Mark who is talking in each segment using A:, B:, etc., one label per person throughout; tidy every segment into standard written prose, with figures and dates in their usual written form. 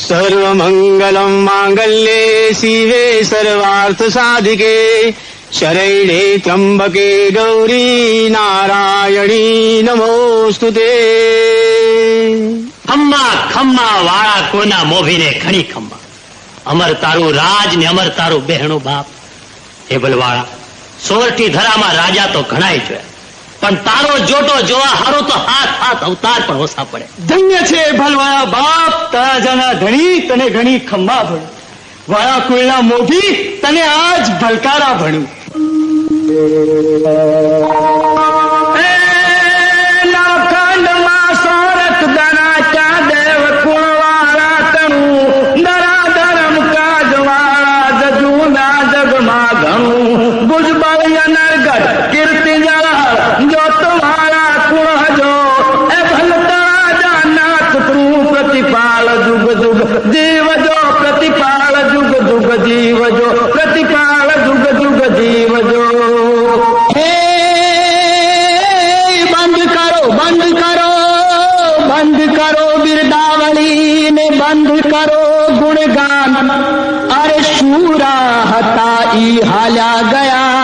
A: સર્વમંગલમ માંગલ્યે શિવે સર્વાર્થ સાધિકે શરૈણે ત્ર્યંબકે ગૌરી નારાયણી નમોસ્તુતે.
B: ખમ્મા ખમ્મા વાળા કોના મોભીને ઘણી ખમ્મા. અમર તારું રાજ ને અમર તારું બહેણું બાપ. હે બલવાળા, સોરઠી ધરામાં રાજા તો ઘણાય જોયા, પણ તારો જોટો જોવા હારું તો હાથ હાથ અવતાર પણ ઓછા પડે.
C: ધન્ય છે ભલવાળા બાપ, તાજાના ધણી તને ઘણી ખમ્મા ભણું. વાળા કુળના મોભી તને આજ ભલકારા ભણું.
A: હાલ્યા ગયા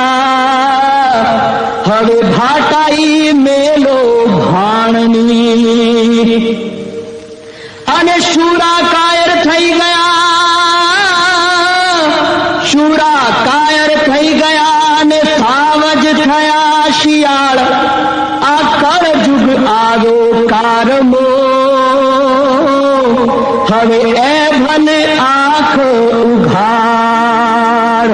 A: હવે ભાટાઈ મેલો ભાણની અને શુરા કાયર થઈ ગયા, શુરા કાયર થઈ ગયા અને સાવજ થયા શિયાળ. આ કળજુગ આવ્યો કારમો હવે એ ભલે આંખ ઉઘાડ.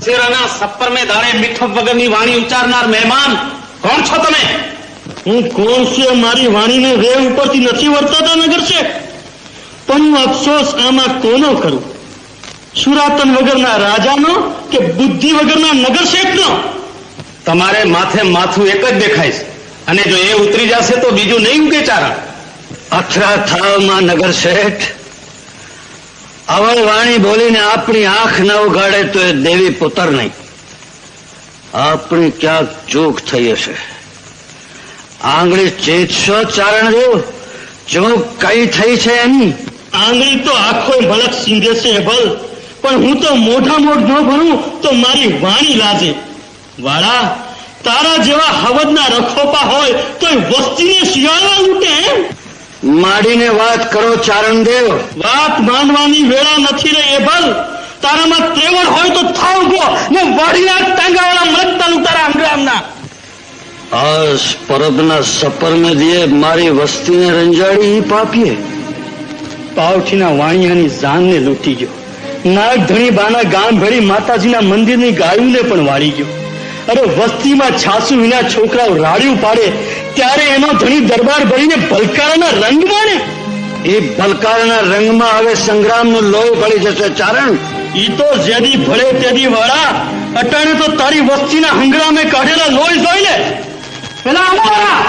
B: શેરાના સપ્પર મેં દાડે મીઠપ વગરની વાણી ઉચ્ચારનાર મહેમાન કોણ છો તમે?
C: હું કોણ છે? મારી વાણીને વેવ ઉપરથી નથી વર્તાતા નગર છે, પણ હું અફસોસ આમાં કોનો કરું? સુરાતન વગરના રાજાનો કે બુદ્ધિ વગરના નગર શેઠનો?
B: તમારે માથે માથું એક જ દેખાય છે, અને જો એ ઉતરી જશે તો બીજું નહીં ઉગે ચારણ.
D: અખરા થાવમાં નગર શેઠ, અવળ વાણી બોલીને આપણી આંખ ન ઉગાડે તો એ દેવી પુત્ર નહીં. આપણી ક્યાંક ચૂક થઈ હશે. આંગળી ચેતશો ચારણદેવ, ચૂક કઈ થઈ છે એની?
C: આંગળી તો આખો ભલક સિંધે છે ભલ, પણ હું તો મોઢા મોઢ ન ભણું તો મારી વાણી લાજે. વાળા, તારા જેવા હવદના રખોપા હોય તો વસ્તીને શિયાળવા લૂટે.
D: માડીને વાત કરો ચારણદેવ.
C: વાત માંડવાની વેળા નથી રહી એ ભલ. તારામાં ત્રેવડ હોય તો થાવ ગો ને વાડીના ટાંગાવાળા મળતા તારા અંગ્રામના.
D: આજ પરબના સપર में दिए મારી વસ્તીને રંજાડી પાપીએ.
C: પાવઠીના વાણિયાની જાનને લૂંટી ગયો. નાગ ધણી બાના ગામ ભરી માતાજીના મંદિરની ગાયુંને પણ વાળી ગયો. અરે વસ્તીમાં છાસુ વિના છોકરાઓ રાડ્યું પાડે ત્યારે એનો ધણી દરબાર ભરીને ભલકારાના રંગમાં ને
D: એ ભલકારના રંગમાં હવે સંગ્રામનું લોહી ભળી જશે ચારણ.
C: ઈ તો જેદી ભળે તેદી વાળા, અટાણે તો તારી વસ્તીના હંગરામે કાઢેલા લોહી જોઈ લે. પેલા અમારા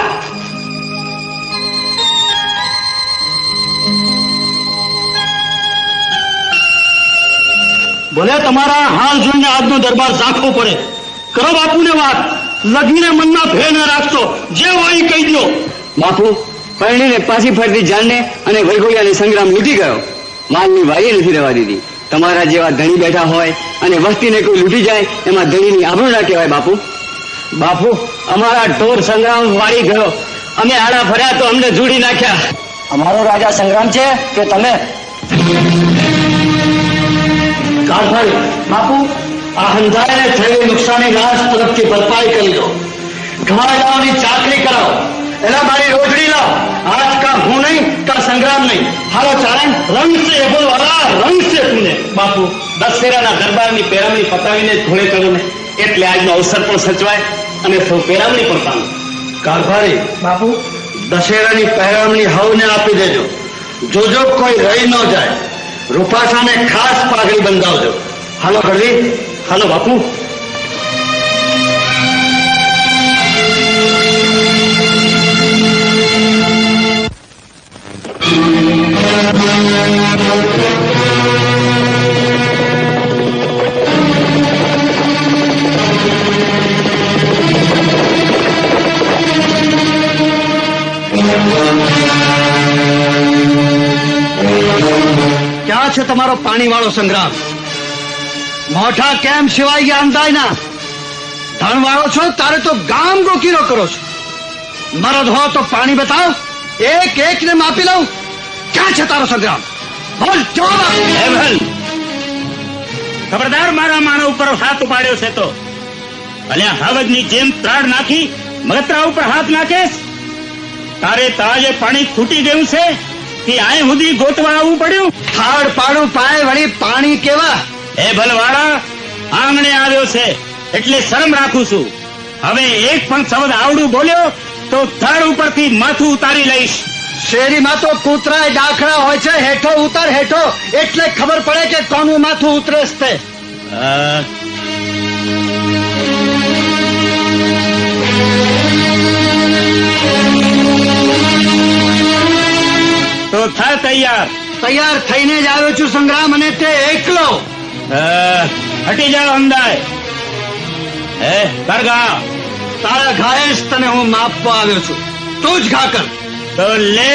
C: ભલે તમારા હાલ જોઈને આજનો દરબાર ઝાંખો પડે. કરો બાપુને વાત, લગીને મનમાં ભે ન રાખશો, જે હોય એ કહી દો.
A: બાપુ પરણીને પાછી ફરતી જાનને અને વૈગોડિયાને સંગ્રામ લૂંટી ગયો. માલની વારી નથી રહેવા દીધી. તમારા જેવા ધણી બેઠા હોય અને વસ્તીને કોઈ લૂંટી જાય એમાં ધણીની આબરૂ ના કહેવાય. બાપુ બાપુ અમારા ઢોર સંગ્રામ વાળી ગયો. અમે આડા ફર્યા તો અમને જોડી નાખ્યા. અમારો રાજા સંગ્રામ છે કે તમે?
C: કારભાઈ બાપુ, આ હંધાઈને થયેલી નુકસાની લાશ તરફથી ભરપાઈ કરી દો. ઘવાડાઓની ચાકરી કરાવો, એના મારી રોજડી લાવો. આજ કા હું નહીં કા સંગ્રામ નહીં. હાલો ચારણ, રંગ છે બોલ વાળા, રંગ છે તુને.
B: બાપુ, દશેરાના દરબારની પેરામણી પતાવીને ધોળે કરો ને, એટલે આજનો અવસર પણ સચવાય અને સૌ પેરામણી પણ પામે.
C: કારભાઈ
A: બાપુ
D: દશેરાની પહેરામણી હવને આપી દેજો. જોજો કોઈ રહી ન જાય. રૂપાસાને ખાસ પાઘડી બંધાવજો.
C: હાલો ગઢવી, હાલો બાપુ. છે તમારો પાણીવાળો સંગ્રામ. મોઢા કેમ સિવાય ગયા અંધાયના? ધણવાળો છો તારે તો ગામ ગોકીરો કરો છો. મરદ હો તો પાણી બતાવ, એક એક ને માપી લઉં. ક્યાં છે તારો સંગ્રામ? બોલ, જવાબ આપ.
E: હેવલ, ખબરદાર મારા માણસ ઉપર હાથ ઉપાડ્યો છે તો અલ્યા હાવજની જેમ ત્રાડ નાખી મગતરા ઉપર હાથ નાખેશ. તારે તાજે પાણી ખૂટી ગયું છે કે આય સુધી ગોતવા આવવું પડ્યું?
C: થાળ પાડું પાય વળી પાણી કેવા?
E: એ ભલવાળા, આંગણે આવ્યો છે એટલે શરમ રાખું છું. હવે એક પણ શબ્દ આવડું બોલ્યો તો થડ ઉપરથી માથું ઉતારી લઈશ.
C: શેરીમાં તો કૂતરાય ડાખડા હોય છે. હેઠો ઉતાર, હેઠો, એટલે ખબર પડે કે કોનું માથું ઉતરે છે.
E: તો થા તૈયાર.
C: તૈયાર થઈને જ આવ્યો છું સંગ્રામ, અને તે એકલો.
E: હટી જાઓ અંદાય. હે કરગા,
C: તારા ઘાએ જ તને હું માપવા આવ્યો છું. તું જ ઘા કર.
E: તો લે